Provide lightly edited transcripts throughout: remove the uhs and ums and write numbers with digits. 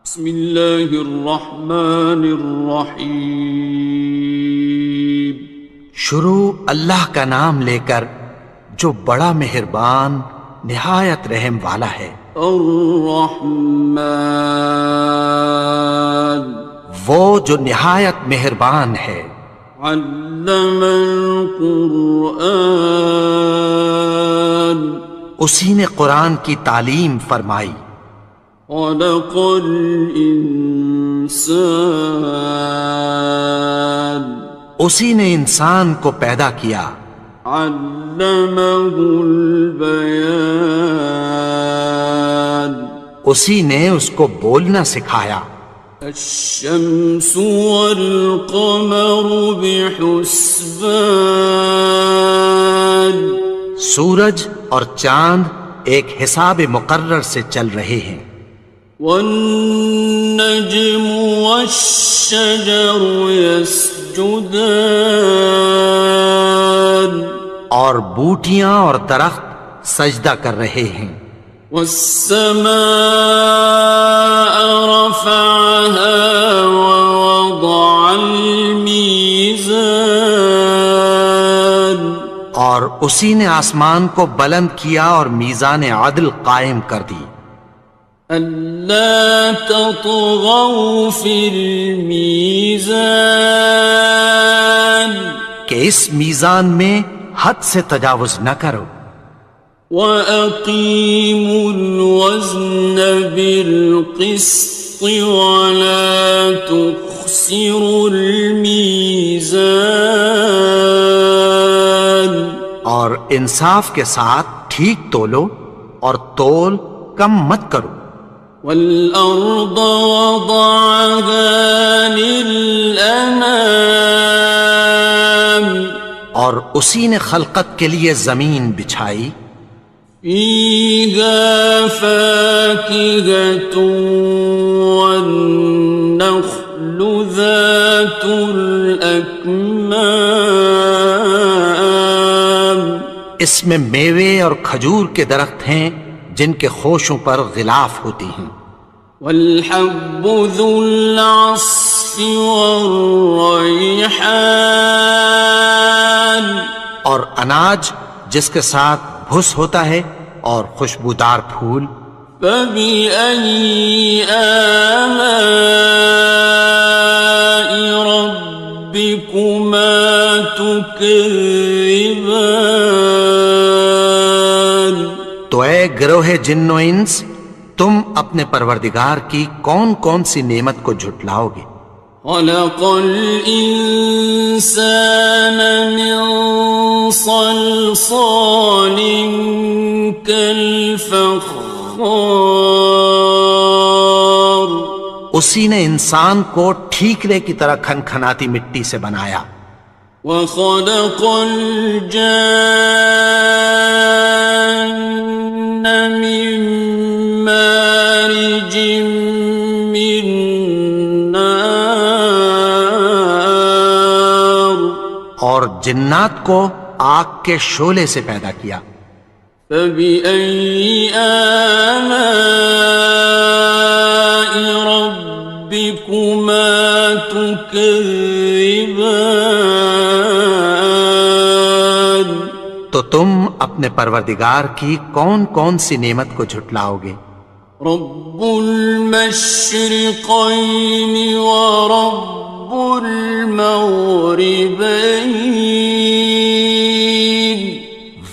بسم اللہ الرحمن الرحیم۔ شروع اللہ کا نام لے کر جو بڑا مہربان نہایت رحم والا ہے۔ الرحمن، وہ جو نہایت مہربان ہے۔ علم القرآن، اسی نے قرآن کی تعلیم فرمائی۔ خلق الانسان، اسی نے انسان کو پیدا کیا۔ علمہ البیان، اسی نے اس کو بولنا سکھایا۔ الشمس والقمر بحسبان، سورج اور چاند ایک حساب مقرر سے چل رہے ہیں۔ والنجم والشجر يسجدان، اور بوٹیاں اور درخت سجدہ کر رہے ہیں۔ والسماء رفعها ووضع الميزان، اور اسی نے آسمان کو بلند کیا اور میزان عدل قائم کر دی۔ ألا تطغوا في الميزان، کہ اس میزان میں حد سے تجاوز نہ کرو۔ وَأَقِيمُوا الْوَزْنَ بِالْقِسْطِ وَلَا تُخْسِرُوا الْمِيزَانَ، اور انصاف کے ساتھ ٹھیک تولو اور تول کم مت کرو۔ وَالْأَرْضَ وَضَعَهَا لِلْأَنَامِ، اور اسی نے خلقت کے لیے زمین بچھائی۔ فِيهَا فَاكِهَةٌ وَالنَّخْلُ ذَاتُ الْأَكْمَامِ، اس میں میوے اور کھجور کے درخت ہیں جن کے خوشوں پر غلاف ہوتی ہیں۔ وَالْحَبُّ ذُو الْعَصْفِ وَالرَّيْحَانِ، اور اناج جس کے ساتھ بھس ہوتا ہے اور خوشبودار پھول۔ فَبِأَيِّ آلَاءِ رَبِّكُمَا تُكَذِّبَانِ، تو اے گروہ جن و انس، تم اپنے پروردگار کی کون کون سی نعمت کو جھٹلاؤ گے؟ خَلَقَ الْإِنسَانَ مِنْ صَلْصَالٍ كَالْفَخَّارِ، اسی نے انسان کو ٹھیکرے کی طرح کھنکھناتی مٹی سے بنایا۔ وَخَلَقَ الْجَانَّ مِن مَّارِجٍ مِّن نَّارٍ، اور جنات کو آگ کے شعلے سے پیدا کیا۔ فَبِأَيِّ آلَاءِ رَبِّكُمَا تُكَذِّبَانِ، تو تم اپنے پروردگار کی کون کون سی نعمت کو جھٹلاؤ گے؟ رب المشرقین ورب المغربین،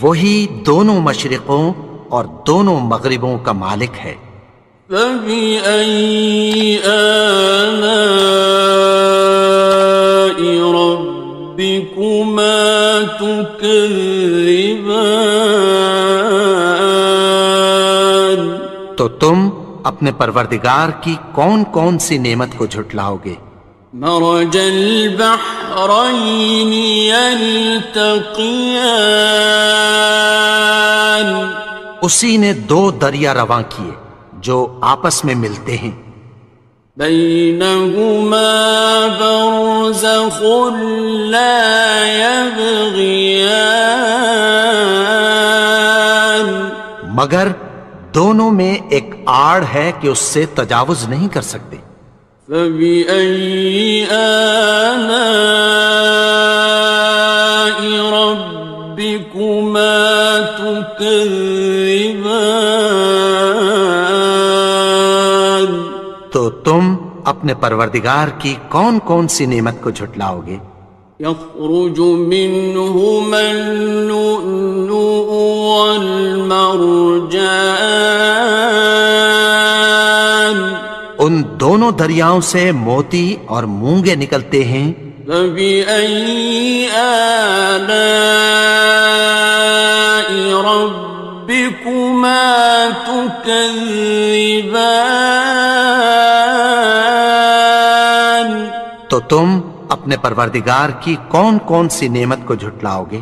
وہی دونوں مشرقوں اور دونوں مغربوں کا مالک ہے۔ فَبِأَيِّ آلَاءِ رَبِّكُمَا تُكَذِّبَانِ، تو تم اپنے پروردگار کی کون کون سی نعمت کو جھٹلاؤ گے؟ مرج البحرین یلتقیان، اسی نے دو دریا رواں کیے جو آپس میں ملتے ہیں۔ بینہما برزخ لا یبغیان، مگر دونوں میں ایک آڑ ہے کہ اس سے تجاوز نہیں کر سکتے۔ فَبِأَيِّ آلَاءِ رَبِّكُمَا تُكَذِّبَانِ؟ تو تم اپنے پروردگار کی کون کون سی نعمت کو جھٹلاؤ گے؟ يَخْرُجُ مِنْهُمَا اللُّؤْلُؤُ وَالْمَرْجَانُ، ان دونوں دریاؤں سے موتی اور مونگے نکلتے ہیں۔ فَبِأَيِّ آلَاءِ رَبِّكُمَا تُكَذِّبَانِ؟ تو تم اپنے پروردگار کی کون کون سی نعمت کو جھٹلاؤ گے؟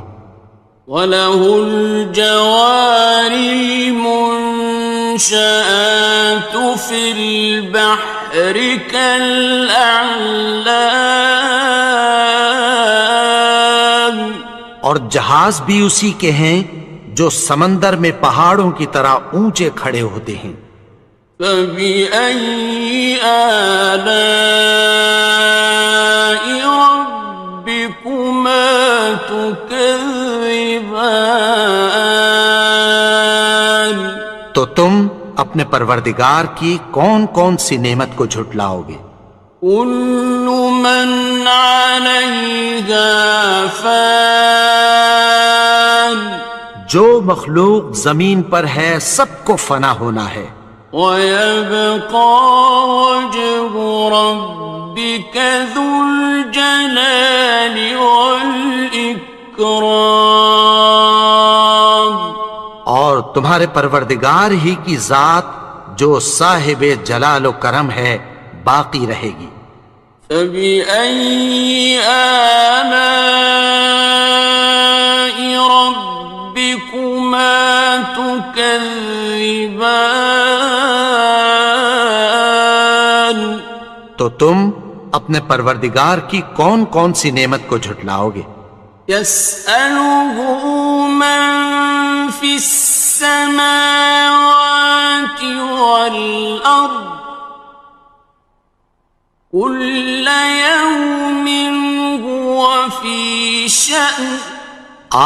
وَلَهُ الْجَوَارِ الْمُنشَآتُ فِي الْبَحْرِ كَالْأَعْلَامِ، اور جہاز بھی اسی کے ہیں جو سمندر میں پہاڑوں کی طرح اونچے کھڑے ہوتے ہیں۔ فَبِأَيِّ آلَاءِ رَبِّكُمَا تُكَذِّبَانِ؟ تو تم اپنے پروردگار کی کون کون سی نعمت کو جھٹلاؤ گے؟ كُلُّ مَنْ عَلَيْهَا فَانٍ، جو مخلوق زمین پر ہے سب کو فنا ہونا ہے۔ وَيَبْقَى وَجْهُ رَبِّكَ ذُو الْجَلَالِ وَالْإِكْرَامِ، اور تمہارے پروردگار ہی کی ذات جو صاحب جلال و کرم ہے باقی رہے گی۔ فَبِأَيِّ آلَاءِ رَبِّكُمَا تُكَذِّبَانِ؟ تو تم اپنے پروردگار کی کون کون سی نعمت کو جھٹلاؤ گے؟ يَسْأَلُهُ مَن فِي السَّمَاوَاتِ وَالْأَرْضِ كُلَّ يَوْمٍ هُوَ فِي شَأْنٍ،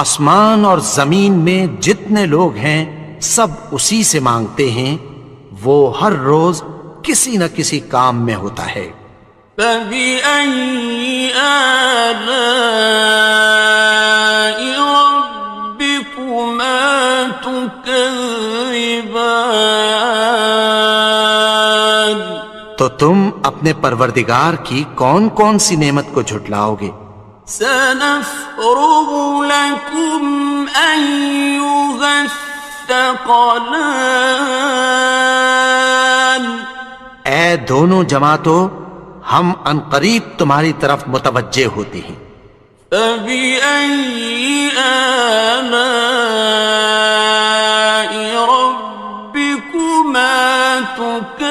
آسمان اور زمین میں جتنے لوگ ہیں سب اسی سے مانگتے ہیں، وہ ہر روز کسی نہ کسی کام میں ہوتا ہے۔ فَبِأَيِّ آلَاءِ رَبِّكُمَا تُكَذِّبَانِ؟ تو تم اپنے پروردگار کی کون کون سی نعمت کو جھٹلاؤ گے؟ سَنَفْرُغُ لَكُمْ أَيُّهَ الثَّقَلَانِ، اے دونوں جماعتوں ہم عنقریب تمہاری طرف متوجہ ہوتے ہیں۔ فَبِأَيِّ آلَاءِ رَبِّكُمَا تُكَذِّبَانِ؟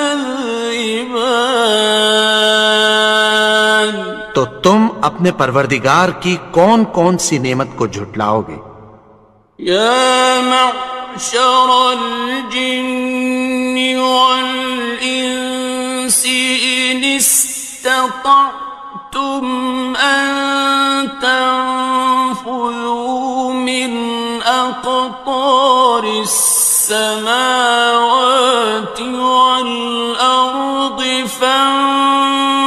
تو تم اپنے پروردگار کی کون کون سی نعمت کو جھٹلاؤ گے؟ يَا مَعْشَرَ الْجِنِّ وَالْإِنسِ إِنِ اسْتَطَعْتُمْ أَن تَنفُذُوا مِنْ أَقْطَارِ السَّمَاوَاتِ وَالْأَرْضِ فَانفُذُوا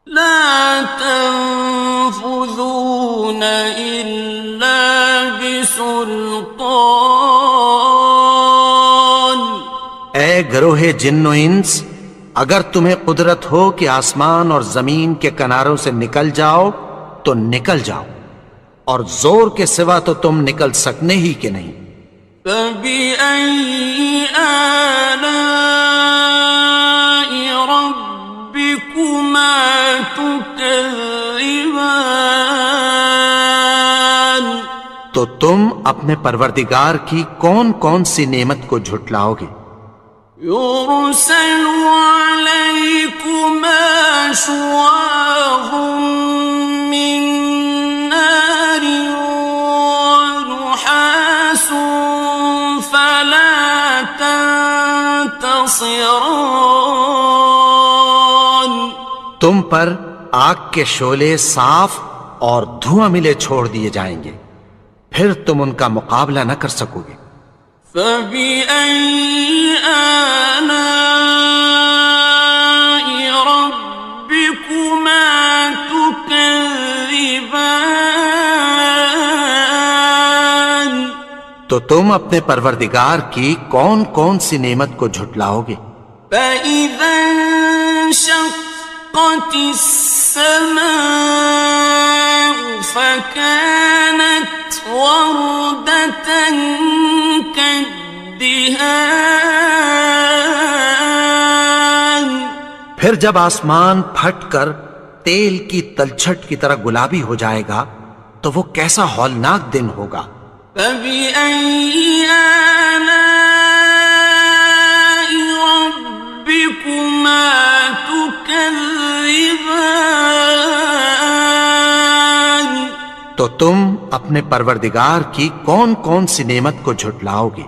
لَا تَنفُذُونَ إِلَّا بِسُلْطَانٍ۔ اے گروہ جن و انس، اگر تمہیں قدرت ہو کہ آسمان اور زمین کے کناروں سے نکل جاؤ تو نکل جاؤ، اور زور کے سوا تو تم نکل سکنے ہی کہ نہیں۔ فَبِأَيِّ آلَاءِ رَبِّكُمَا تُكَذِّبَانِ؟ تو تم اپنے پروردگار کی کون کون سی نعمت کو جھٹلاؤ گے؟ يُرْسَلُ عَلَيْكُمَا شُوَاظٌ مِّن نَّارٍ وَنُحَاسٌ ينتصران. تم پر آگ کے شعلے صاف اور دھواں ملے چھوڑ دیے جائیں گے، پھر تم ان کا مقابلہ نہ کر سکو گے۔ فبأي آلاء ربكما تكذبان. تو تم اپنے پروردگار کی کون کون سی نعمت کو جھٹلاؤ گے؟ فإذا انشقت السماء فكانت وردة كالدهان. پھر جب آسمان پھٹ کر تیل کی تلچھٹ کی طرح گلابی ہو جائے گا تو وہ کیسا ہولناک دن ہوگا۔ فبأي آلاء ربكما تكذبان. تو تم اپنے پروردگار کی کون کون سی نعمت کو جھٹلاؤ گے؟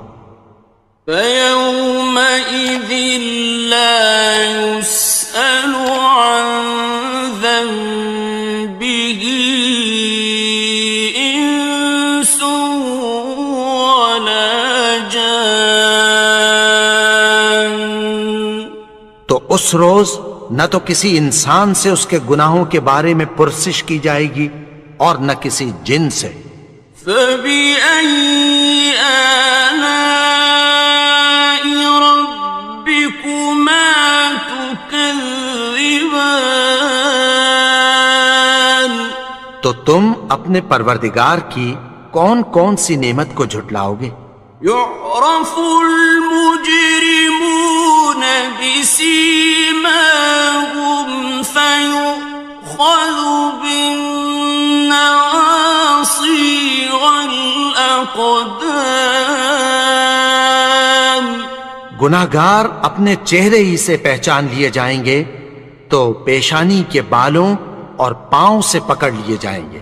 فيومئذ لا يسأل عن ذنبه إنس ولا جان. تو اس روز نہ تو کسی انسان سے اس کے گناہوں کے بارے میں پرسش کی جائے گی اور نہ کسی جن سے۔ فبأي آلاء ربكما تكذبان. تو تم اپنے پروردگار کی کون کون سی نعمت کو جھٹلاؤ گے؟ يعرف المجرمون بسيماهم فيؤخذ بالنواصي والأقدام. گناہگار اپنے چہرے ہی سے پہچان لیے جائیں گے تو پیشانی کے بالوں اور پاؤں سے پکڑ لیے جائیں گے۔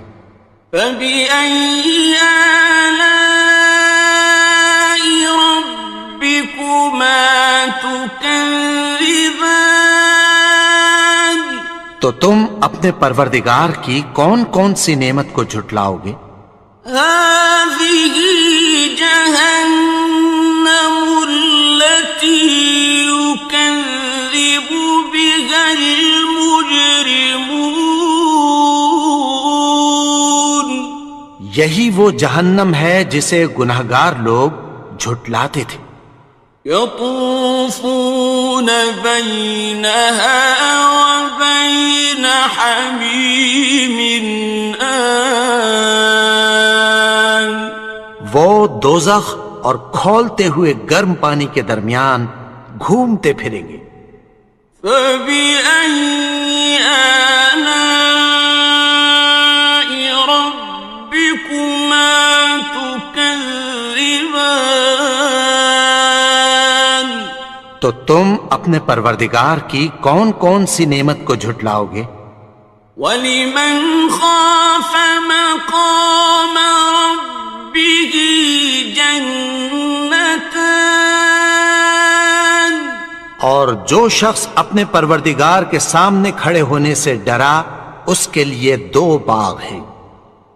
فبأي آلاء ربكما تكذبان. تو تم اپنے پروردگار کی کون کون سی نعمت کو جھٹلاؤ گے؟ هذه جهنم التي يكذب بها المجرمون. یہی وہ جہنم ہے جسے گناہگار لوگ جھٹلاتے تھے۔ يطوفون بينها وبين حميم آن. وہ دوزخ اور کھولتے ہوئے گرم پانی کے درمیان گھومتے پھریں گے۔ فبأي آلاء ربكما تكذبان. تو تم اپنے پروردگار کی کون کون سی نعمت کو جھٹلاؤ گے؟ وَلِمَنْ خَافَ مَقَامَ رَبِّهِ جَنَّتَانِ. اور جو شخص اپنے پروردگار کے سامنے کھڑے ہونے سے ڈرا اس کے لیے دو باغ ہیں۔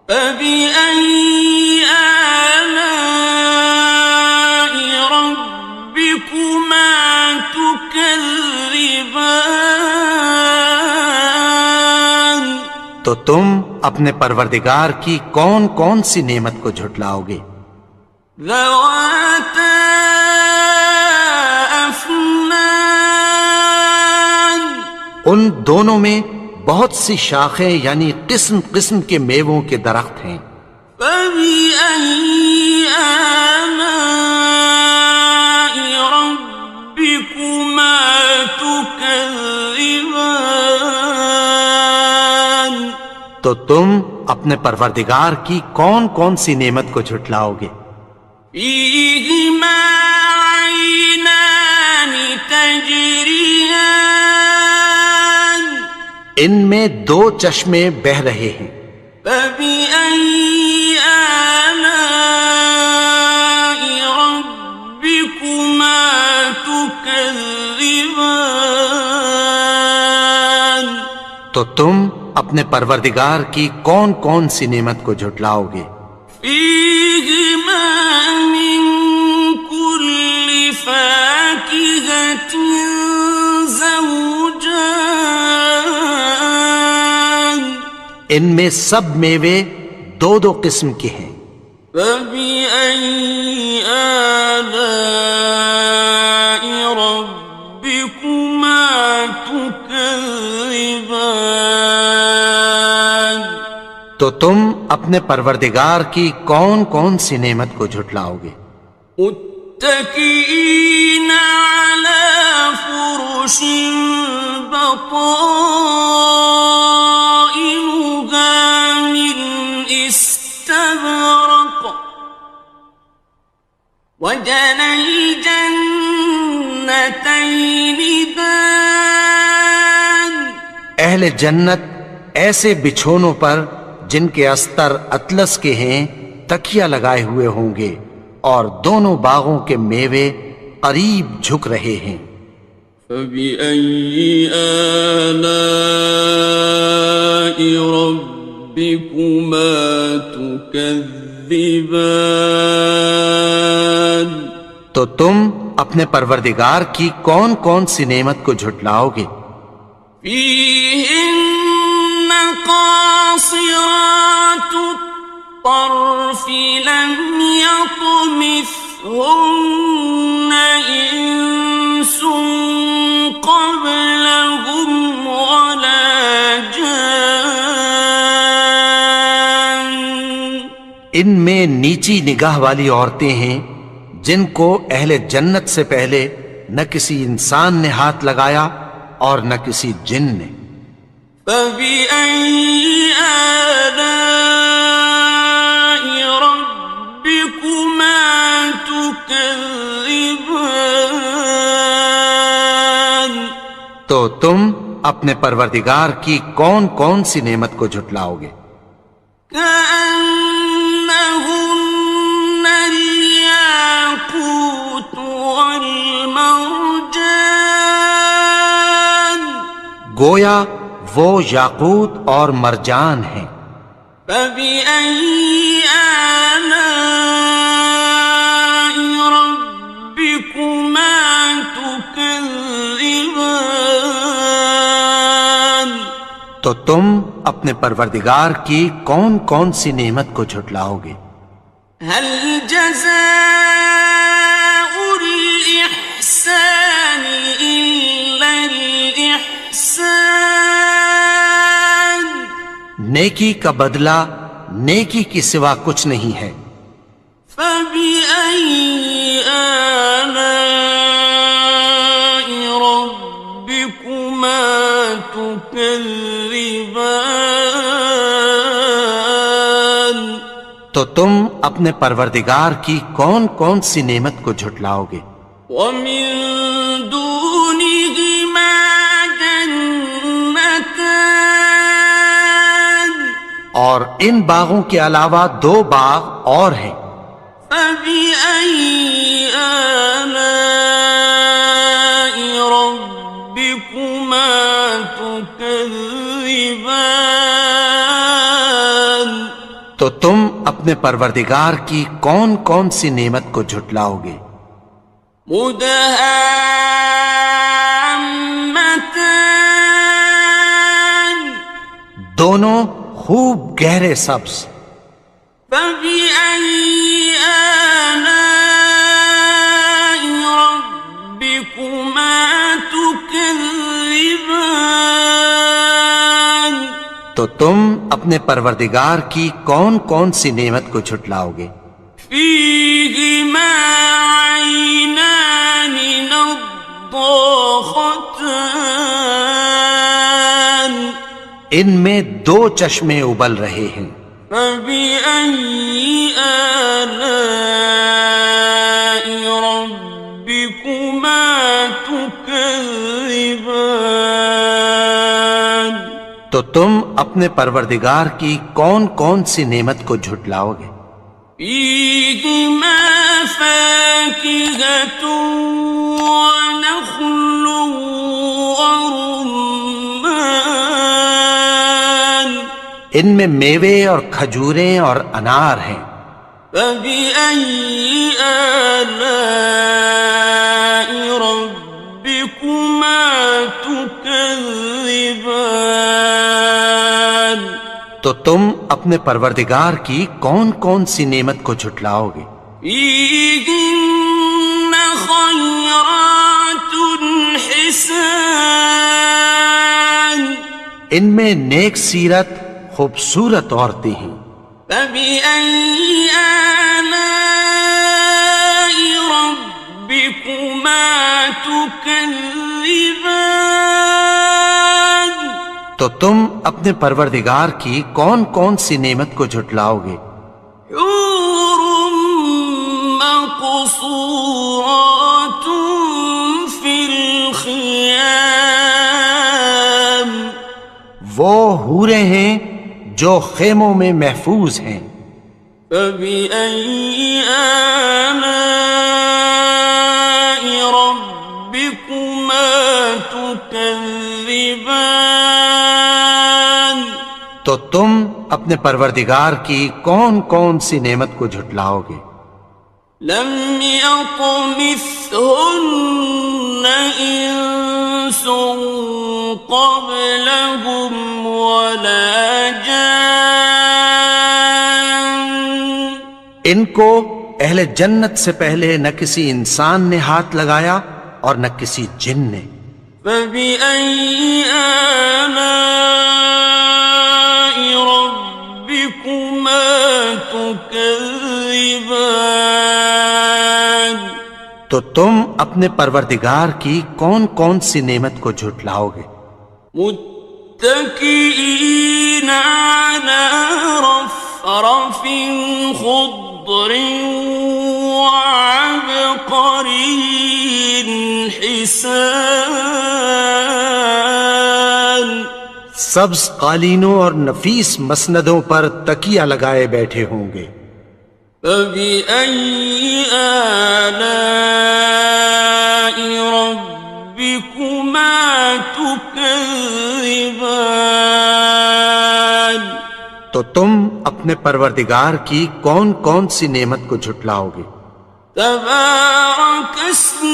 فَبِأَيِّ آلَاءِ رَبِّكُمَا تُكَذِّبَانِ. تو تم اپنے پروردگار کی کون کون سی نعمت کو جھٹلاؤ گے؟ ذَوَاتَا أَفْنَانٍ. ان دونوں میں بہت سی شاخیں یعنی قسم قسم کے میووں کے درخت ہیں۔ فَبِأَيِّ آلَاءِ رَبِّكُمَا تُكَذِّبَانِ. تو تم اپنے پروردگار کی کون کون سی نعمت کو جھٹلاؤ گے؟ فِيهِمَا عَيْنَانِ تَجْرِيَانِ. ان میں دو چشمے بہہ رہے ہیں۔ فَبِأَيِّ آلَاءِ رَبِّكُمَا تُكَذِّبَانِ. تكذبان تو تم اپنے پروردگار کی کون کون سی نعمت کو جھٹلاؤ گے؟ فيهما من كل فاكهة زوجان ان میں سب میوے دو دو قسم کے ہیں۔ فبأي آلاء ربكما تكذبان تو تم اپنے پروردگار کی کون کون سی نعمت کو جھٹلاؤ گے؟ متكئين على فرش بطائنها من استبرق وجنى الجنتين دان اہل جنت ایسے بچھونوں پر جن کے استر اطلس کے ہیں تکیہ لگائے ہوئے ہوں گے، اور دونوں باغوں کے میوے قریب جھک رہے ہیں۔ فبأي آلاء ربكما تكذبان تو تم اپنے پروردگار کی کون کون سی نعمت کو جھٹلاؤ گے؟ فيهن قاصرات الطرف لم يطمثهن إنس قبلهم ولا جان ان میں نیچی نگاہ والی عورتیں ہیں جن کو اہل جنت سے پہلے نہ کسی انسان نے ہاتھ لگایا اور نہ کسی جن نے۔ فبأي آلاء ربكما تكذبان تو تم اپنے پروردگار کی کون کون سی نعمت کو جھٹلاؤ گے؟ كأنهن الياقوت والمرجان گویا وہ یاقوت اور مرجان ہیں۔ فبأي آلاء ربكما تكذبان تو تم اپنے پروردگار کی کون کون سی نعمت کو جھٹلاؤ گے؟ هل جزاء الإحسان إلا الإحسان نیکی کا بدلہ نیکی کی سوا کچھ نہیں ہے۔ فبأي آلاء ربكما تكذبان تو تم اپنے پروردگار کی کون کون سی نعمت کو جھٹلاؤ گے؟ ومن دونهما جنتان اور ان باغوں کے علاوہ دو باغ اور ہیں۔ فبأي آلاء ربكما تكذبان تو تم اپنے پروردگار کی کون کون سی نعمت کو جھٹلاؤ گے؟ مدهامتان دونوں خوب گہرے سبز۔ فبأي آلاء ربكما تكذبان تو تم اپنے پروردگار کی کون کون سی نعمت کو جھٹلاؤ گے؟ فيهما عينان نضاختان ان میں دو چشمے ابل رہے ہیں۔ فبأي آلاء ربكما تكذبان تو تم اپنے پروردگار کی کون کون سی نعمت کو جھٹلاؤ گے؟ فيهما فاكهة ونخل ورمان ان میں میوے اور کھجوریں اور انار ہیں. فبأي آلاء ربكما تكذبان تو تم اپنے پروردگار کی کون کون سی نعمت کو جھٹلاؤ گے؟ فيهن خيرات حسان ان میں نیک سیرت خوبصورت عورتیں ہیں. فبأي آلاء ربكما تكذبان تو تم اپنے پروردگار کی کون کون سی نعمت کو جھٹلاؤ گے؟ حور مقصورات في الخيام وہ حوریں ہیں جو خیموں میں محفوظ ہیں. فبأي آلاء ربكما تكذبان تو تم اپنے پروردگار کی کون کون سی نعمت کو جھٹلاؤ گے؟ لم يطمثهن إنس قبلهم ولا جان ان کو اہل جنت سے پہلے نہ کسی انسان نے ہاتھ لگایا اور نہ کسی جن نے. فبأي آلاء ربكما تكذبان تو تم اپنے پروردگار کی کون کون سی نعمت کو جھٹلاؤ گے؟ متكئين على رفرف خضر وعبقري حسان سبز قالینوں اور نفیس مسندوں پر تکیہ لگائے بیٹھے ہوں گے. فبأي آلاء ربكما تكذبان تو تم اپنے پروردگار کی کون کون سی نعمت کو جھٹلاؤ گے؟ تبارك اسم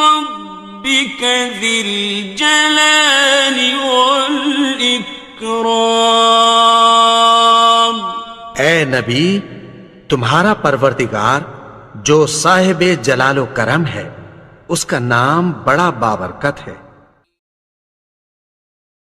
ربك ذي الجلال والإكرام اے نبی، تمہارا پروردگار جو صاحب جلال و کرم ہے، اس کا نام بڑا بابرکت ہے.